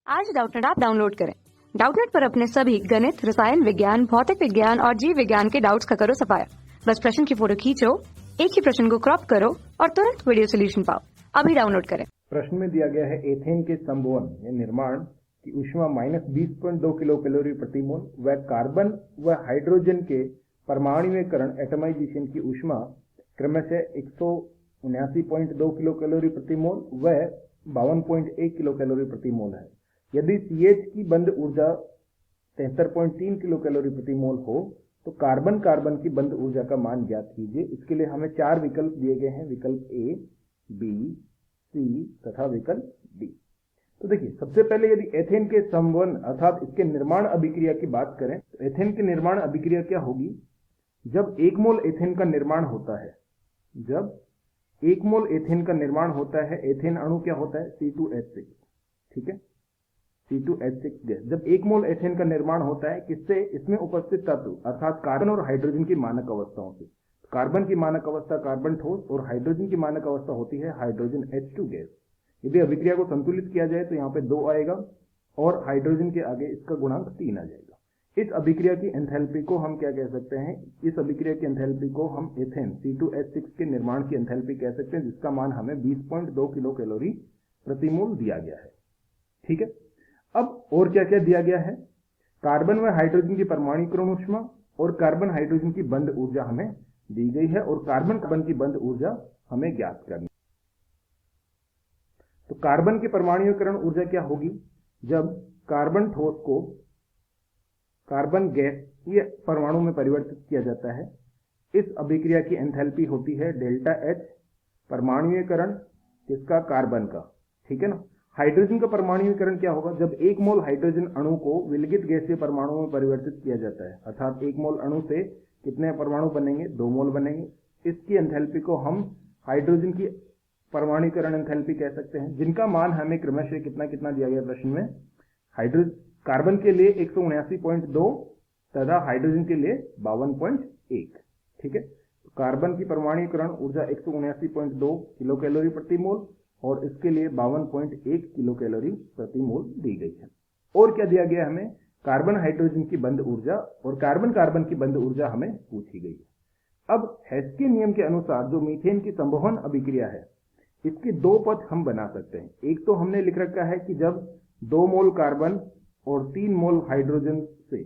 आज Doubtnut app download करें। Doubtnut पर अपने सभी गणित, रसायन विज्ञान, भौतिक विज्ञान और जीव विज्ञान के डाउट्स का करो सफाया। बस प्रश्न की फोटो खींचो, एक ही प्रश्न को क्रॉप करो और तुरंत वीडियो सोल्यूशन पाओ। अभी डाउनलोड करें। प्रश्न में दिया गया है एथेन के संभवन या निर्माण की ऊष्मा -20.2 किलो कैलोरी प्रति मोल व कार्बन व हाइड्रोजन के परमाणुीकरण एटमाइजेशन की ऊष्मा क्रमशः 179.2 किलो कैलोरी प्रति मोल व 52.1 किलो कैलोरी प्रति मोल है। यदि CH की बंद ऊर्जा 73.3 किलो कैलोरी प्रति मोल हो तो कार्बन कार्बन की बंद ऊर्जा का मान ज्ञात कीजिए। इसके लिए हमें 4 विकल्प दिए गए हैं, विकल्प A, B, C तथा विकल्प D। तो देखिए, सबसे पहले यदि एथेन के संवहन अर्थात इसके निर्माण अभिक्रिया की बात करें तो एथेन की निर्माण अभिक्रिया क्या होगी? जब 1 मोल एथेन का निर्माण होता है, जब 1 मोल एथेन का निर्माण होता है, एथेन अणु क्या होता है? C2H6, ठीक है, C2H6 गैस। जब 1 मोल एथेन का निर्माण होता है किससे? इसमें उपस्थित तत्व अर्थात कार्बन और हाइड्रोजन की मानक अवस्थाओं से। कार्बन की मानक अवस्था कार्बन ठोस और हाइड्रोजन की मानक अवस्था होती है हाइड्रोजन H2 गैस। यदि अभिक्रिया को संतुलित किया जाए तो यहाँ पे 2 आएगा और हाइड्रोजन के आगे इसका गुणांक 3 आ जाएगा। इस अभिक्रिया की एंथैल्पी को हम क्या कह सकते हैं? इस अभिक्रिया की एंथैल्पी को हम एथेन C2H6 के निर्माण की एंथैल्पी कह सकते हैं, जिसका मान हमें 20.2 किलो कैलोरी प्रति मोल दिया गया है। ठीक है, अब और क्या क्या दिया गया है? कार्बन व हाइड्रोजन की परमाणुकरण ऊष्मा और कार्बन हाइड्रोजन की बंद ऊर्जा हमें दी गई है और कार्बन कार्बन की बंद ऊर्जा हमें ज्ञात करनी। तो कार्बन की परमाणुकरण ऊर्जा क्या होगी? जब कार्बन ठोस को कार्बन गैस ये परमाणु में परिवर्तित किया जाता है, इस अभिक्रिया की एंथैल्पी होती है डेल्टा H, परमाणुकरण किसका? कार्बन का, ठीक है ना। हाइड्रोजन का परमाणुकरण क्या होगा? जब 1 मोल हाइड्रोजन अणु को विलगित गैसीय परमाणु में परिवर्तित किया जाता है, अर्थात 1 मोल अणु से कितने परमाणु बनेंगे? 2 मोल बनेंगे। इसकी एंथैल्पी को हम हाइड्रोजन की परमाणुकरण एंथैल्पी कह सकते हैं, जिनका मान हमें क्रमशः कितना कितना दिया गया प्रश्न में? कार्बन के लिए 179.2 तथा हाइड्रोजन के लिए 52.1, ठीक है। कार्बन की परमाणुकरण ऊर्जा 179.2 किलो कैलोरी प्रति मोल और इसके लिए 52.1 किलो कैलोरी प्रति मोल दी गई है। और क्या दिया गया हमें? कार्बन हाइड्रोजन की बंद ऊर्जा और कार्बन कार्बन की बंद ऊर्जा हमें पूछी गई है। अब हेस के नियम के अनुसार जो मीथेन की संवहन अभिक्रिया है, इसके 2 पथ हम बना सकते हैं। एक तो हमने लिख रखा है कि जब 2 मोल कार्बन और 3 मोल हाइड्रोजन से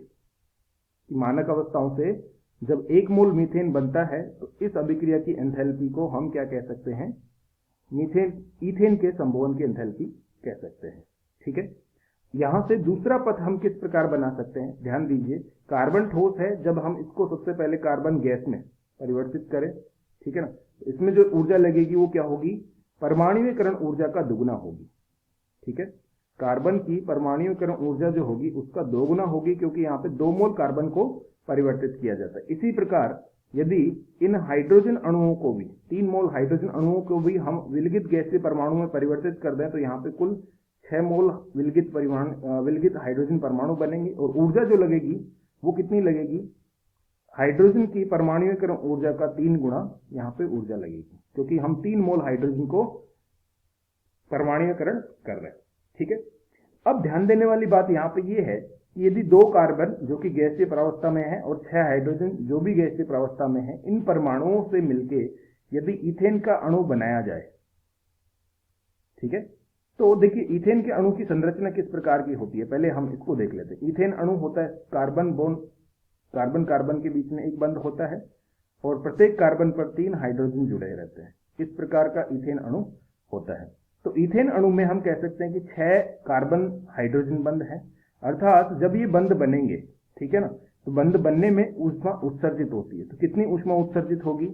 मानक अवस्थाओं से जब 1 मोल मीथेन बनता है तो इस अभिक्रिया की एंथैल्पी को हम क्या कह सकते हैं? ईथेन के संवहन की एंथैल्पी कह सकते हैं, ठीक है। यहां से दूसरा पथ हम किस प्रकार बना सकते हैं? ध्यान दीजिए, कार्बन ठोस है, जब हम इसको सबसे पहले कार्बन गैस में परिवर्तित करें, ठीक है ना, तो इसमें जो ऊर्जा लगेगी वो क्या होगी? परमाणुकरण ऊर्जा का दुगुना होगी, ठीक है। कार्बन की परमाणुकरण ऊर्जा जो होगी उसका 2 गुना होगी, क्योंकि यहाँ पे 2 मोल कार्बन को परिवर्तित किया जाता है। इसी प्रकार यदि इन हाइड्रोजन अणुओं को भी 3 मोल हाइड्रोजन अणुओं को भी हम विलगित गैसीय परमाणु में परिवर्तित कर दें तो यहाँ पे कुल 6 मोल विलगित हाइड्रोजन परमाणु बनेंगे और ऊर्जा जो लगेगी वो कितनी लगेगी? हाइड्रोजन की परमाणुकरण ऊर्जा का 3 गुना यहाँ पे ऊर्जा लगेगी, क्योंकि हम 3 मोल हाइड्रोजन को परमाणुकरण कर रहे हैं, ठीक है। अब ध्यान देने वाली बात यहाँ पे ये है कि यदि 2 कार्बन जो कि गैसीय प्रावस्था में है और 6 हाइड्रोजन जो भी गैसीय प्रावस्था में है, इन परमाणुओं से मिलके यदि ईथेन का अणु बनाया जाए, ठीक है, तो देखिए ईथेन के अणु की संरचना किस प्रकार की होती है, पहले हम इसको देख लेते हैं। ईथेन अणु होता है कार्बन बॉन्ड, कार्बन कार्बन के बीच में एक बंध होता है और प्रत्येक कार्बन पर 3 हाइड्रोजन जुड़े रहते हैं। इस प्रकार का ईथेन अणु होता है। तो ईथेन अणु में हम कह सकते हैं कि 6 कार्बन हाइड्रोजन बंध है, अर्थात जब ये बंध बनेंगे, ठीक है ना, तो बंध बनने में ऊष्मा उत्सर्जित होती है। तो कितनी ऊष्मा उत्सर्जित होगी?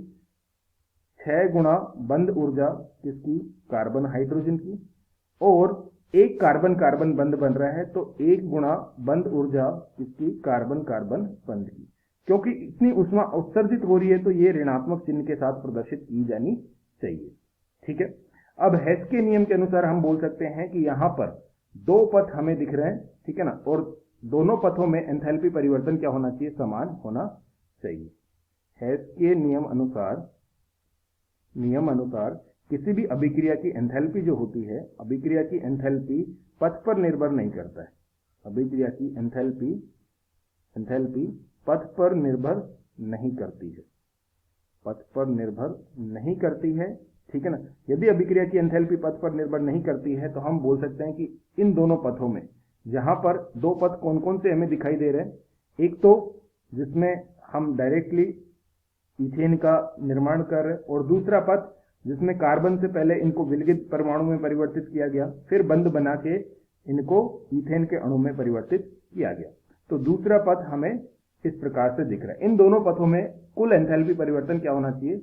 6 गुना बंध ऊर्जा किसकी? कार्बन हाइड्रोजन की। और एक कार्बन कार्बन बंध बन रहा है तो 1 गुना बंध ऊर्जा किसकी? कार्बन कार्बन बंध की। क्योंकि इतनी ऊष्मा उत्सर्जित हो रही है तो ये ऋणात्मक चिन्ह के साथ प्रदर्शित की जानी चाहिए, ठीक है। अब हेस के नियम के अनुसार हम बोल सकते हैं कि यहां पर 2 पथ हमें दिख रहे हैं, ठीक है ना, और दोनों पथों में एंथैल्पी परिवर्तन क्या होना चाहिए? समान होना चाहिए। हेस के नियम अनुसार किसी भी अभिक्रिया की एंथैल्पी जो होती है, अभिक्रिया की एंथैल्पी पथ पर निर्भर नहीं करता है। अभिक्रिया की एंथैल्पी पथ पर निर्भर नहीं करती है, पथ पर निर्भर नहीं करती है, ठीक है ना। यदि अभिक्रिया की एंथैल्पी पथ पर निर्भर नहीं करती है तो हम बोल सकते हैं कि इन दोनों पथों में, जहां पर दो पथ कौन कौन से हमें दिखाई दे रहे हैं, एक तो जिसमें हम डायरेक्टली इथेन का निर्माण कर रहे हैं, और दूसरा पथ जिसमें कार्बन से पहले इनको विलगित परमाणु में परिवर्तित किया गया, फिर बंध बना के इनको ईथेन के अणु में परिवर्तित किया गया। तो दूसरा पथ हमें इस प्रकार से दिख रहा है। इन दोनों पथों में कुल एंथैल्पी परिवर्तन क्या होना चाहिए?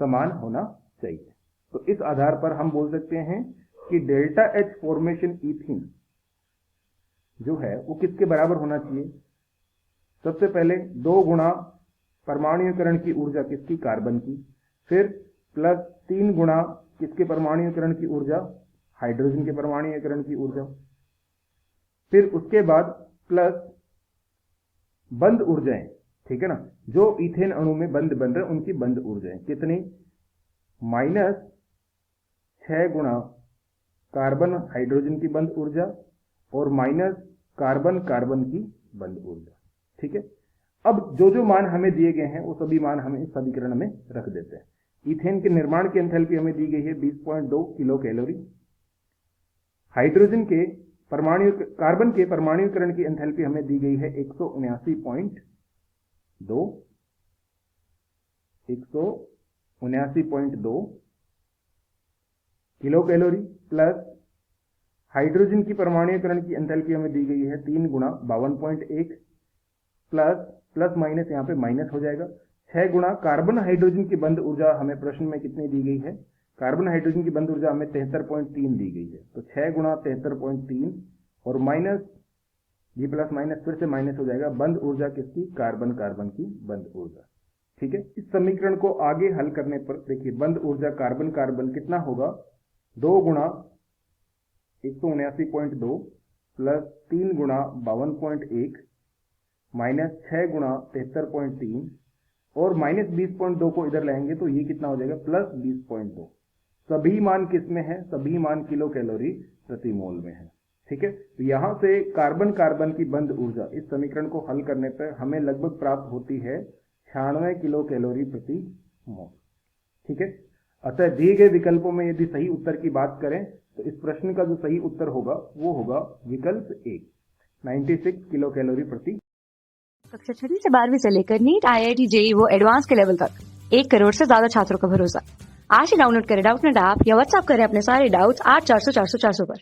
समान होना चाहिए। तो इस आधार पर हम बोल सकते हैं कि डेल्टा एच फॉर्मेशन ईथीन जो है वो किसके बराबर होना चाहिए? सबसे पहले 2 गुणा परमाणुकरण की ऊर्जा किसकी? कार्बन की। फिर प्लस 3 गुणा किसके परमाणुकरण की ऊर्जा? हाइड्रोजन के परमाणुकरण की ऊर्जा। फिर उसके बाद प्लस बंध ऊर्जाएं, ठीक है ना, जो ईथेन अणु में बंध बन रहे उनकी बंध ऊर्जाएं कितनी? -6 गुणा कार्बन हाइड्रोजन की बंध ऊर्जा और माइनस कार्बन कार्बन की बंध ऊर्जा, ठीक है। अब जो जो मान हमें दिए गए हैं वो सभी मान हमें इस समीकरण में रख देते हैं। ईथेन के निर्माण की एंथैल्पी हमें दी गई है 20.2 किलो कैलोरी। हाइड्रोजन के कार्बन के परमाणुकरण की एंथैल्पी हमें दी गई है 179.2 किलो कैलोरी, प्लस हाइड्रोजन की परमाणुकरण की एंथैल्पी हमें दी गई है 3 गुणा 52.1 प्लस माइनस यहाँ पे माइनस हो जाएगा 6 गुणा कार्बन हाइड्रोजन की बंध ऊर्जा हमें प्रश्न में कितनी दी गई है? कार्बन हाइड्रोजन की बंध ऊर्जा हमें 73.3 दी गई है। तो 6 गुणा 73.3 और माइनस ये प्लस माइनस फिर से माइनस हो जाएगा, बंध ऊर्जा किसकी? कार्बन कार्बन की बंध ऊर्जा, ठीक है। इस समीकरण को आगे हल करने पर देखिए बंध ऊर्जा कार्बन कार्बन कितना होगा? 2 गुणा 179.2 प्लस 3 गुणा 52.1 माइनस 6 गुणा 73.3 और माइनस 20.2 को इधर लाएंगे तो ये कितना हो जाएगा? प्लस 20.2। सभी मान किस में है? सभी मान किलो कैलोरी प्रति मोल में है, ठीक है। तो यहां से कार्बन कार्बन की बंध ऊर्जा इस समीकरण को हल करने पर हमें लगभग प्राप्त होती है 96 किलो कैलोरी प्रति मोल, ठीक है। अतः दिए गए विकल्पों में यदि सही उत्तर की बात करें तो इस प्रश्न का जो सही उत्तर होगा वो होगा विकल्प ए, 96 किलो कैलोरी प्रति। कक्षा 6 से 12वीं से लेकर नीट, IIT, JEE वो एडवांस के लेवल तक 1 करोड़ से ज्यादा छात्रों का भरोसा। आज ही डाउनलोड करें डाउटनेट ऐप या व्हाट्सएप करें अपने सारे डाउट्स 8400 400 400 पर।